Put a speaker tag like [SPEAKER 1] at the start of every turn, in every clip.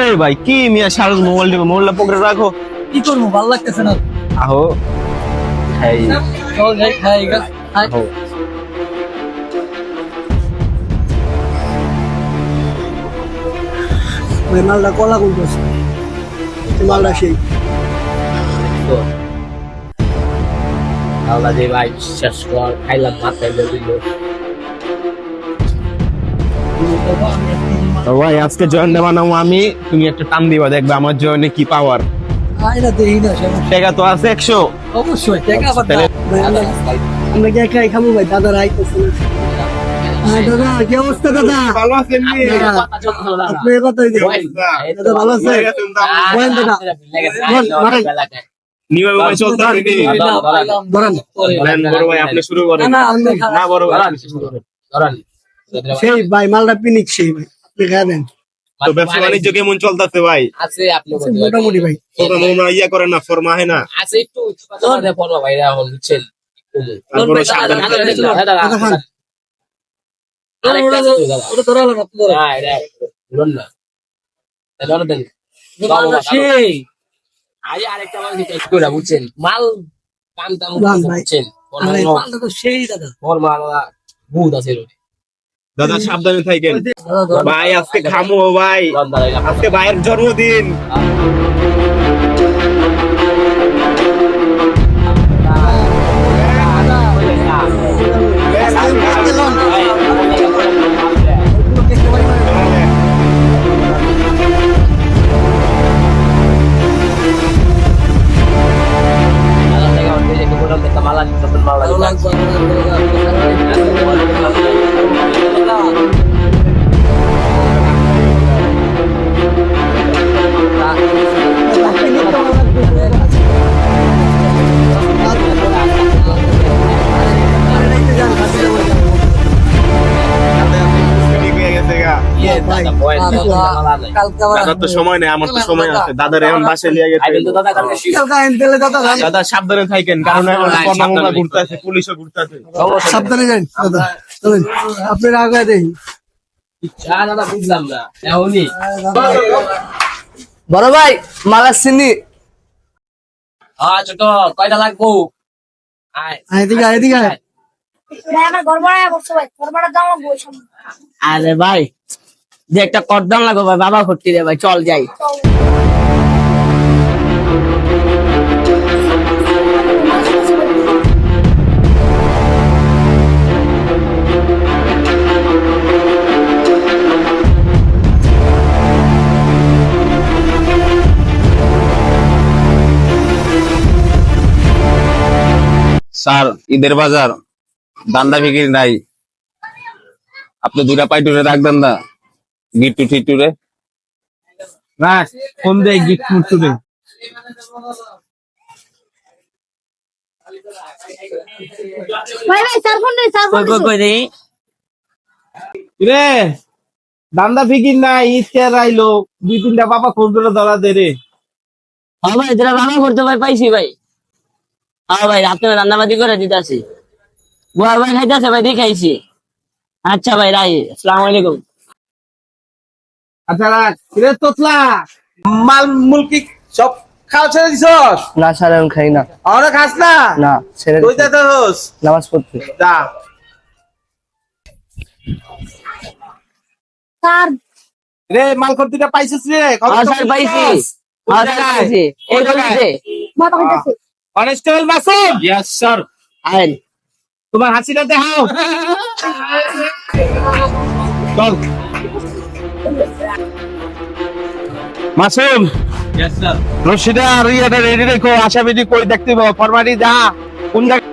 [SPEAKER 1] এই ভাই কি মিয়া সারা মোবাইলটা পকেটে রাখো।
[SPEAKER 2] কি করবো, ভালো লাগতেছে না।
[SPEAKER 1] আহো খাই
[SPEAKER 2] চল যাই খাই গা।
[SPEAKER 1] আহো।
[SPEAKER 2] ওই মালটা কলা করতেছে, মালটা সেই
[SPEAKER 3] আল্লাহ যে ভাই শেষ কর, খাইলাম মাথায় দিল।
[SPEAKER 1] তো ভাই আজকে জয়েন্টে বানাবো আমি, তুমি একটা টান দিবা, দেখবে আমার জয়েন্টে কি পাওয়ার।
[SPEAKER 2] আয়না দেখি না সমস্যা।
[SPEAKER 1] টাকা তো আছে 100।
[SPEAKER 2] অবশ্যই টাকা আবার
[SPEAKER 1] তাহলে-
[SPEAKER 2] ভাই, আমরা কি একাই খাবো ভাই? দাদা রাইতেছে না। দাদা কি অবস্থা দাদা?
[SPEAKER 1] ভালো আছেন নি?
[SPEAKER 2] আপনি কত দাদা ভালো আছে? বলেন দাদা,
[SPEAKER 1] নিবা ভাই চলতে রেডি।
[SPEAKER 2] ধরেন
[SPEAKER 1] বলেন বড় ভাই আপনি শুরু করেন।
[SPEAKER 2] না, আমি
[SPEAKER 1] না বড় ভাই আপনি শুরু করেন।
[SPEAKER 2] সেই ভাই মালটা পিনিক সেই ভাই, আপনি খাই দেন।
[SPEAKER 1] তো ব্যবসা বাণিজ্য কেমন চলতেছে ভাই?
[SPEAKER 3] আছে আপনি
[SPEAKER 2] মোটামুটি ভাই।
[SPEAKER 1] তোমরা ইয়া করেন না, ফরমা হয় না?
[SPEAKER 3] আছে একটু তোমাদের পড়ো ভাই, এখন বুঝছেন।
[SPEAKER 1] তারপরে সাবধানে থাকবেন।
[SPEAKER 2] ওটা ধরা হলো না, আপনি ধরেন। সেই
[SPEAKER 3] আরেকটা মাল দিতে একটু না, বুঝছেন মাল কামটা
[SPEAKER 2] লাল ভাই।
[SPEAKER 3] বুঝছেন
[SPEAKER 2] আরে মালটা তো সেই দাদা।
[SPEAKER 3] মাল বহুত আছে
[SPEAKER 1] দাদা সাবধানে থাকেন
[SPEAKER 2] দাদা ধরেন।
[SPEAKER 1] ভাই। আজকে খামো ভাই, আজকে ভাইয়ের জন্মদিন। দাদার তো সময় নেই, আমার তো সময় আছে। দাদার এখন বাসায় নিয়ে গেছে। দাদা সাবধানে থাকেন, কারণ এখন কর্মমরা ঘুরতেছে, পুলিশও ঘুরতেছে।
[SPEAKER 2] সাবধানে যান দাদা, চলেন আপনার আগে দেখি।
[SPEAKER 3] বুঝলাম না এখনই
[SPEAKER 2] বড় ভাই মালা চিনি।
[SPEAKER 3] ছোট কয়টা লাগবো? আয়
[SPEAKER 2] এদিকে এদিকে আয়।
[SPEAKER 4] ভাই আমার গড়বড়ায় বসছো ভাই, গড়বড়ার দাম লাগবে ওই সামনে।
[SPEAKER 3] আরে ভাই যে একটা করদাম লাগবে ভাই, বাবা ভর্তি রে ভাই, চল যাই।
[SPEAKER 1] স্যার ঈদের বাজার দান্দা বিক্রি নাই, আপনি 2টা পাইটুরে রাখবেন না? গিট্টু ঠিটুরে না, কোন দেয় গিট্টু টুরে?
[SPEAKER 4] ভাই ভাই স্যার ফোন দিছে, স্যার ফোন দিছে।
[SPEAKER 1] রে দান্দা ফিকির নাই, ইচ্ছে আইলো 2-3টা বাবা খোঁজ করে ধরা দে রে।
[SPEAKER 3] হ্যাঁ ভাই, যেটা বাবা করতে ভাই পাইছি ভাই। হ্যাঁ ভাই রাত্রে রান্নাবাদি করে দিতেছি, বুয়া ভাই খাইতেছে ভাই, দেখাইছি। আচ্ছা ভাই রাই, আসসালামু আলাইকুম।
[SPEAKER 1] আচ্ছা রে তোতলা, মাল মুলকি সব খাওয়া ছেড়ে দিছস?
[SPEAKER 2] না স্যার আমি খাই না।
[SPEAKER 1] আমরা খাস না?
[SPEAKER 2] না ছেড়ে
[SPEAKER 1] তুই যাতে হোস
[SPEAKER 2] নামাজ পড়তে।
[SPEAKER 1] যা।
[SPEAKER 4] স্যার
[SPEAKER 1] রে মাল খর্তিটা পাইছিস রে?
[SPEAKER 3] হ্যাঁ স্যার পাইছি, হ্যাঁ স্যার পাইছি। এই বলছে
[SPEAKER 4] বাবা কইতাছে
[SPEAKER 1] কনস্টেবল মাসুম। Yes sir.
[SPEAKER 3] আইন
[SPEAKER 1] তোমার হাসিটা দেখাও। চল মাসুম। Yes sir. রশিদা আর ইয়াটা রেডি রেখো, আশাবিদি কই দেখতে পাবো, ফরমালি যা কোন জায়গা।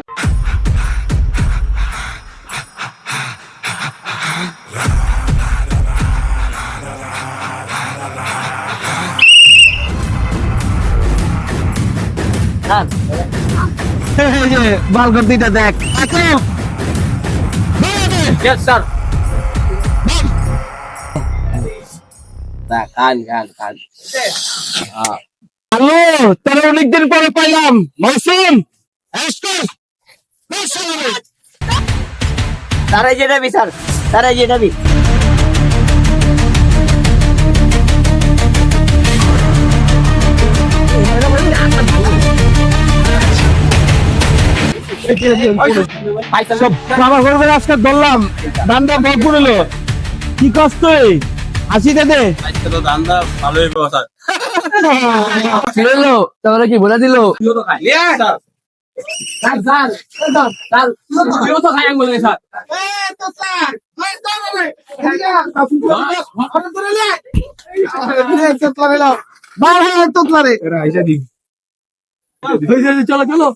[SPEAKER 3] স্যার
[SPEAKER 1] বাল করতিটা দেখ।
[SPEAKER 3] Yes sir. Khan Khan Khan.
[SPEAKER 1] Hello, তোরা অনেকদিন পরে পাইলাম। মৌসুম
[SPEAKER 3] তারাই যে যাবি স্যার, তারাই যে যাবি।
[SPEAKER 1] আমার ঘরে আজকে ধরলাম ধান্দা ভরপুর হলো কি কষ্ট হাসি দে দে ধান্দা ভালোই
[SPEAKER 3] তাহলে কি বলে দিল
[SPEAKER 1] চলো চলো